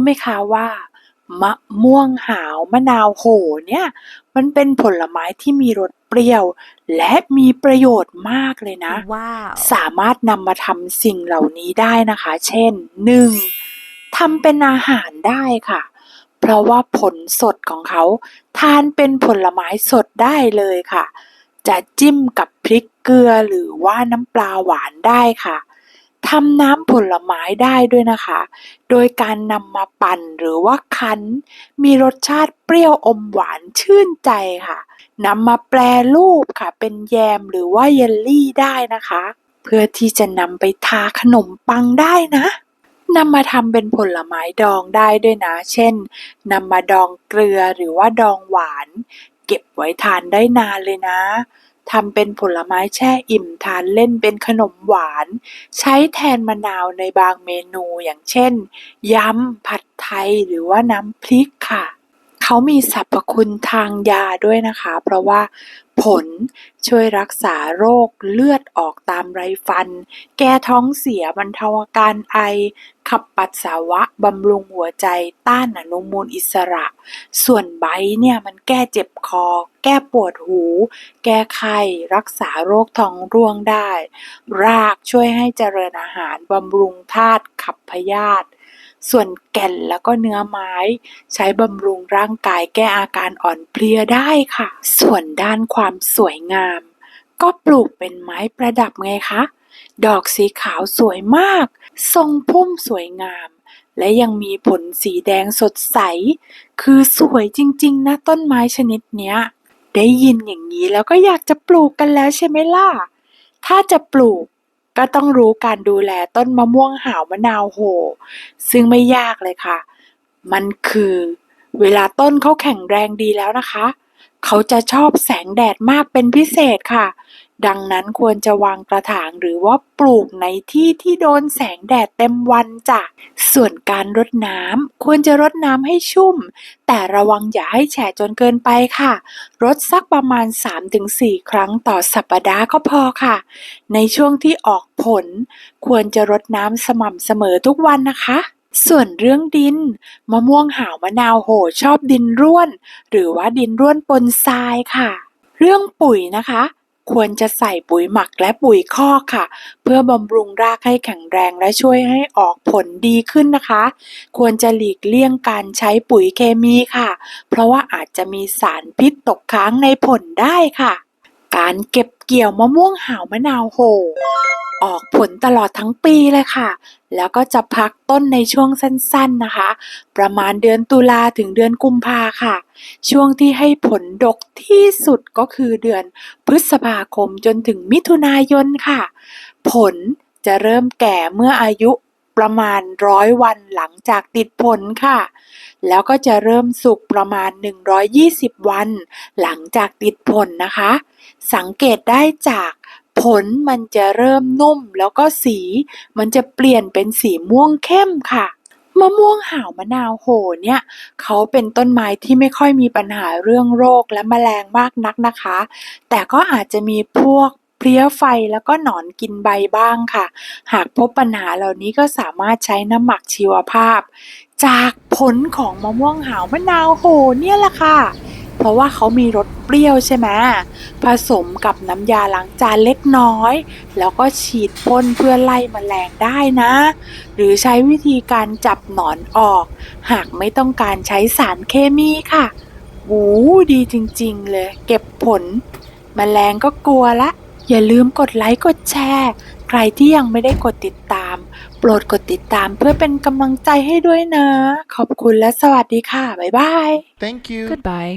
ไหมคะว่ามะม่วงหาวมะนาวโหเนี่ยมันเป็นผลไม้ที่มีรสเปรี้ยวและมีประโยชน์มากเลยนะWow สามารถนำมาทำสิ่งเหล่านี้ได้นะคะเช่น1ทำเป็นอาหารได้ค่ะเพราะว่าผลสดของเขาทานเป็นผลไม้สดได้เลยค่ะจะจิ้มกับพริกเกลือหรือว่าน้ำปลาหวานได้ค่ะทำน้ำผลไม้ได้ด้วยนะคะโดยการนำมาปั่นหรือว่าคั้นมีรสชาติเปรี้ยวอมหวานชื่นใจค่ะนำมาแปรรูปค่ะเป็นแยมหรือว่าเยลลี่ได้นะคะเพื่อที่จะนำไปทาขนมปังได้นะนำมาทำเป็นผลไม้ดองได้ด้วยนะเช่นนำมาดองเกลือหรือว่าดองหวานเก็บไว้ทานได้นานเลยนะทำเป็นผลไม้แช่อิ่มทานเล่นเป็นขนมหวานใช้แทนมะนาวในบางเมนูอย่างเช่นยำผัดไทยหรือว่าน้ำพริกค่ะเขามีสรรพคุณทางยาด้วยนะคะเพราะว่าผลช่วยรักษาโรคเลือดออกตามไรฟันแก้ท้องเสียบรรเทาอาการไอขับปัสสาวะบำรุงหัวใจต้านอนุมูลอิสระส่วนใบเนี่ยมันแก้เจ็บคอแก้ปวดหูแก้ไข้รักษาโรคท้องร่วงได้รากช่วยให้เจริญอาหารบำรุงธาตุขับพยาธิส่วนแก่นแล้วก็เนื้อไม้ใช้บำรุงร่างกายแก้อาการอ่อนเพลียได้ค่ะส่วนด้านความสวยงามก็ปลูกเป็นไม้ประดับไงคะดอกสีขาวสวยมากทรงพุ่มสวยงามและยังมีผลสีแดงสดใสคือสวยจริงๆนะต้นไม้ชนิดเนี้ยได้ยินอย่างนี้แล้วก็อยากจะปลูกกันแล้วใช่ไหมล่ะถ้าจะปลูกก็ต้องรู้การดูแลต้นมะม่วงหาวมะนาวโหซึ่งไม่ยากเลยค่ะมันคือเวลาต้นเขาแข็งแรงดีแล้วนะคะเขาจะชอบแสงแดดมากเป็นพิเศษค่ะดังนั้นควรจะวางกระถางหรือว่าปลูกในที่ที่โดนแสงแดดเต็มวันจ้ะส่วนการรดน้ำควรจะรดน้ำให้ชุ่มแต่ระวังอย่าให้แฉะจนเกินไปค่ะรดสักประมาณ 3-4 ครั้งต่อสัปดาห์ก็พอค่ะในช่วงที่ออกผลควรจะรดน้ำสม่ำเสมอทุกวันนะคะส่วนเรื่องดินมะม่วงหาวมะนาวโหชอบดินร่วนหรือว่าดินร่วนปนทรายค่ะเรื่องปุ๋ยนะคะควรจะใส่ปุ๋ยหมักและปุ๋ยคอกค่ะเพื่อบำรุงรากให้แข็งแรงและช่วยให้ออกผลดีขึ้นนะคะควรจะหลีกเลี่ยงการใช้ปุ๋ยเคมีค่ะเพราะว่าอาจจะมีสารพิษตกค้างในผลได้ค่ะการเก็บเกี่ยวมะม่วงหาวมะนาวโหออกผลตลอดทั้งปีเลยค่ะแล้วก็จะพักต้นในช่วงสั้นๆนะคะประมาณเดือนตุลาถึงเดือนกุมภาค่ะช่วงที่ให้ผลดกที่สุดก็คือเดือนพฤษภาคมจนถึงมิถุนายนค่ะผลจะเริ่มแก่เมื่ออายุประมาณ100 วันหลังจากติดผลค่ะแล้วก็จะเริ่มสุกประมาณ120 วันหลังจากติดผลนะคะสังเกตได้จากผลมันจะเริ่มนุ่มแล้วก็สีมันจะเปลี่ยนเป็นสีม่วงเข้มค่ะมะม่วงหาวมะนาวโหเนี่ยเขาเป็นต้นไม้ที่ไม่ค่อยมีปัญหาเรื่องโรคและแมลงมากนักนะคะแต่ก็อาจจะมีพวกเพลี้ยไฟแล้วก็หนอนกินใบบ้างค่ะหากพบปัญหาเหล่านี้ก็สามารถใช้น้ำหมักชีวภาพจากผลของมะม่วงหาวมะนาวโหเนี่ยแหละค่ะเพราะว่าเขามีรสเปรี้ยวใช่ไหมผสมกับน้ำยาล้างจานเล็กน้อยแล้วก็ฉีดพ่นเพื่อไล่แมลงได้นะหรือใช้วิธีการจับหนอนออกหากไม่ต้องการใช้สารเคมีค่ะดีจริงๆเลยเก็บผลแมลงก็กลัวละอย่าลืมกดไลค์กดแชร์ใครที่ยังไม่ได้กดติดตามโปรดกดติดตามเพื่อเป็นกำลังใจให้ด้วยนะขอบคุณและสวัสดีค่ะบ๊ายบาย Thank you. Goodbye